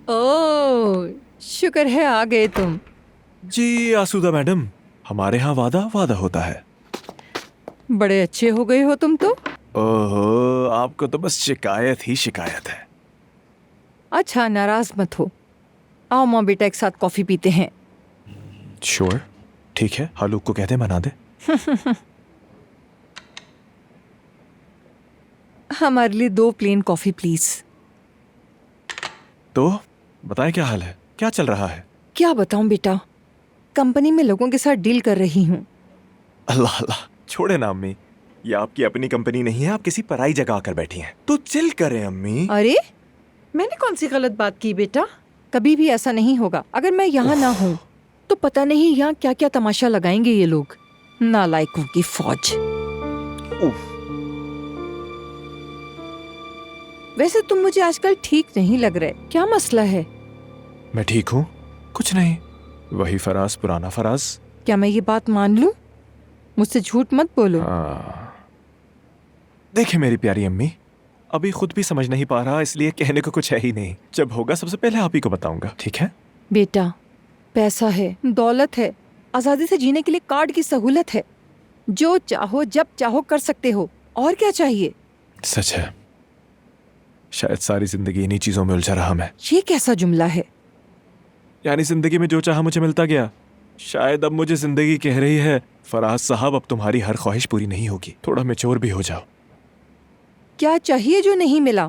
ओह, शुक्र है आ गए तुम। जी आसूदा मैडम, हमारे यहाँ वादा वादा होता है। बड़े अच्छे हो गए हो तुम तो। ओहो, आपको तो बस शिकायत ही शिकायत है। अच्छा, नाराज मत हो। आओ माँ बेटा एक साथ कॉफी पीते हैं। श्योर, ठीक है, हालूक को कहते मना दे। हमारे लिए 2 प्लेन कॉफी प्लीज। तो बताएं क्या हाल है, क्या चल रहा है? क्या बताऊं बेटा, कंपनी में लोगों के साथ डील कर रही हूँ। अल्लाह अल्लाह, छोड़े ना अम्मी, ये आपकी अपनी कंपनी नहीं है, आप किसी पराई जगह आकर बैठी हैं। तो चिल करें अम्मी। अरे, मैंने कौन सी गलत बात की बेटा? कभी भी ऐसा नहीं होगा। अगर मैं यहाँ ना हूँ तो पता नहीं यहाँ क्या क्या तमाशा लगाएंगे ये लोग। नालायकों की फौज। वैसे तुम मुझे आजकल ठीक नहीं लग रहे, क्या मसला है? मैं ठीक हूँ, कुछ नहीं, वही फराज, पुराना फराज। क्या मैं ये बात मान लूं? मुझसे झूठ मत बोलो। देखिए मेरी प्यारी अम्मी, अभी खुद भी समझ नहीं पा रहा, इसलिए कहने को कुछ है ही नहीं। जब होगा सबसे पहले आप ही को बताऊंगा, ठीक है? बेटा, पैसा है, दौलत है, आजादी से जीने के लिए कार्ड की सहूलत है। जो चाहो जब चाहो कर सकते हो, और क्या चाहिए? सच है, शायद सारी जिंदगी इन्हीं चीजों में उलझा रहा मैं। ये कैसा जुमला है? यानी जिंदगी में जो चाहा मुझे मिलता गया। शायद अब मुझे जिंदगी कह रही है, फराज साहब अब तुम्हारी हर ख्वाहिश पूरी नहीं होगी, थोड़ा मैच्योर भी हो जाओ। क्या चाहिए जो नहीं मिला?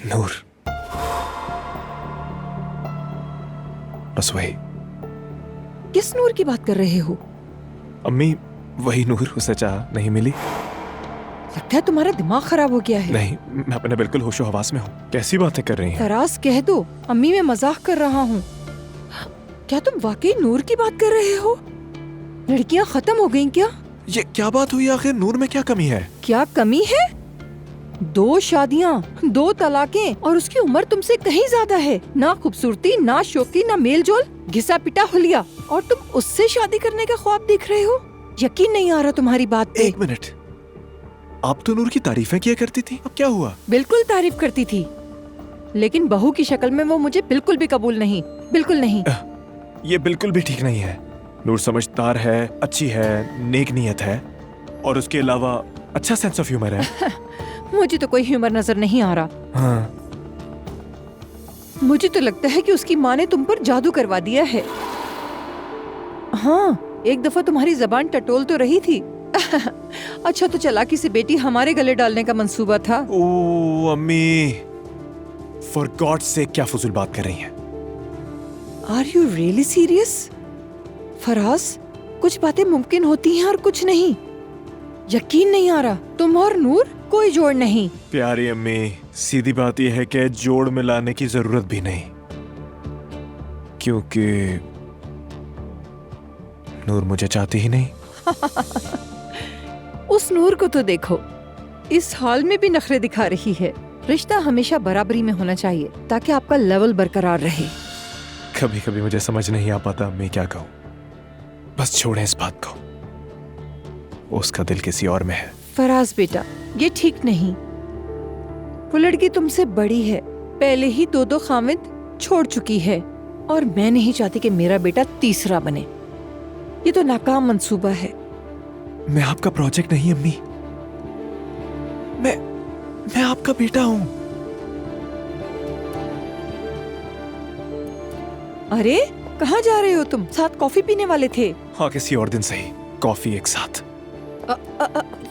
नूर, बस वही। किस नूर की बात कर रहे हो? अम्मी, वही नूर, उसे चाहा नहीं मिली। लगता है तुम्हारा दिमाग खराब हो गया है। नहीं, मैं अपने बिल्कुल होशो हवास में हूँ। कैसी बातें कर रही हैं? फराज कह दो, अम्मी मैं मजाक कर रहा हूँ। क्या तुम वाकई नूर की बात कर रहे हो? लड़कियाँ खत्म हो गईं क्या? ये क्या बात हुई आखिर? नूर में क्या कमी है? क्या कमी है? 2 शादियाँ, 2 तलाकें, और उसकी उम्र तुमसे कहीं ज्यादा है। ना खूबसूरती, ना शौकी, ना मेल जोल, घिसा पिटा हुलिया, और तुम उससे शादी करने का ख्वाब देख रहे हो? यकीन नहीं आ रहा तुम्हारी बात पे। एक मिनट, आप तो नूर की तारीफें किया करती थी, अब क्या हुआ? बिल्कुल तारीफ करती थी, लेकिन बहू की शक्ल में वो मुझे बिल्कुल भी कबूल नहीं, बिल्कुल नहीं। ये बिल्कुल भी ठीक नहीं है। नूर समझदार है, अच्छी है, नेक नीयत है, और उसके अलावा अच्छा सेंस ऑफ ह्यूमर है। मुझे तो कोई ह्यूमर नजर नहीं आ रहा। हाँ। मुझे तो लगता है कि उसकी माँ ने तुम पर जादू करवा दिया है। हाँ, एक दफा तुम्हारी जबान टटोल तो रही थी। अच्छा, तो चालाकी से बेटी हमारे गले डालने का मंसूबा था। ओ अम्मी, फॉर गॉड से क्या फजूल बात कर रही हैं? Are you really serious? Faraz, कुछ बातें मुमकिन होती हैं और कुछ नहीं। यकीन नहीं आ रहा, तुम और नूर कोई जोड़ नहीं। प्यारी अम्मी, सीधी बात यह है कि जोड़ मिलाने की जरूरत भी नहीं, क्योंकि नूर मुझे चाहती ही नहीं। उस नूर को तो देखो, इस हाल में भी नखरे दिखा रही है। रिश्ता हमेशा बराबरी में होना चाहिए ताकि आपका लेवल बरकरार रहे। कभी कभी मुझे समझ नहीं आ पाता मैं क्या कहूँ। बस छोड़ें इस बात को, उसका दिल किसी और में है। फराज बेटा, ये ठीक नहीं। वो लड़की तुमसे बड़ी है, पहले ही 2 खामिद छोड़ चुकी है, और मैं नहीं चाहती कि मेरा बेटा तीसरा बने। ये तो नाकाम मंसूबा है। मैं आपका प्रोजेक्ट नहीं अम्मी, मैं आपका बेटा हूँ। अरे, कहाँ जा रहे हो तुम? साथ कॉफी पीने वाले थे। हाँ, किसी और दिन सही, कॉफी एक साथ।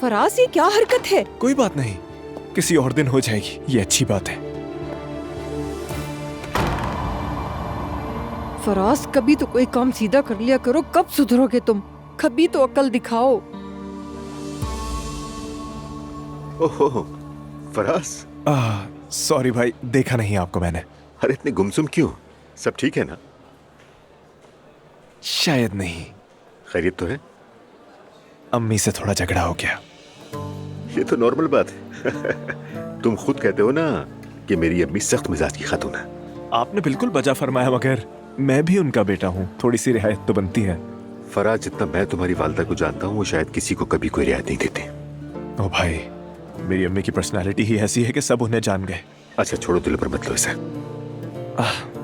फराज, ये क्या हरकत है? कोई बात नहीं, किसी और दिन हो जाएगी, ये अच्छी बात है। फराज, कभी तो कोई काम सीधा कर लिया करो, कब सुधरोगे तुम? कभी तो अक्ल दिखाओ। ओहो, फराज। सॉरी भाई, देखा नहीं आपको मैंने। अरे इतने गुमसुम क्यों? सब ठीक है ना? शायद नहीं। खैरियत तो है? अम्मी से थोड़ा झगड़ा हो गया। ये तो नॉर्मल बात है। तुम खुद कहते हो ना कि मेरी अम्मी सख्त मिजाज की खातून है। आपने बिल्कुल बजा फरमाया, मगर मैं भी उनका बेटा हूँ, थोड़ी सी रियायत तो बनती है। फराज, जितना मैं तुम्हारी वालिदा को जानता हूँ, वो शायद किसी को कभी कोई रियायत नहीं देती। ओ भाई, मेरी अम्मी की पर्सनालिटी ही ऐसी है कि सब उन्हें जान गए। अच्छा छोड़ो, दिल पर मत लो इसे।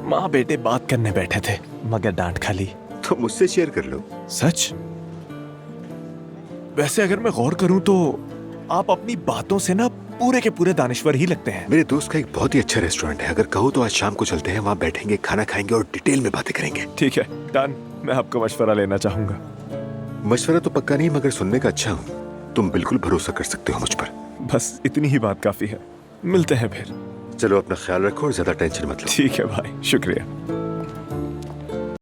माँ बेटे बात करने बैठे थे मगर डांट खा ली। तो मुझसे शेयर कर लो। सच? वैसे अगर मैं गौर करूं तो आप अपनी बातों से ना पूरे के पूरे दानिश्वर ही लगते हैं। मेरे दोस्त का एक बहुत ही अच्छा रेस्टोरेंट है, अगर कहो तो आज शाम को चलते हैं, वहाँ बैठेंगे, खाना खाएंगे और डिटेल में बातें करेंगे। ठीक है, डन। मैं आपका मशवरा लेना चाहूंगा। मशवरा तो पक्का नहीं, मगर सुनने का अच्छा हूँ। तुम बिल्कुल भरोसा कर सकते हो मुझ पर। बस इतनी ही बात काफी है। मिलते हैं फिर। चलो अपना ख्याल रखो और ज्यादा टेंशन मत लो। ठीक है भाई, शुक्रिया।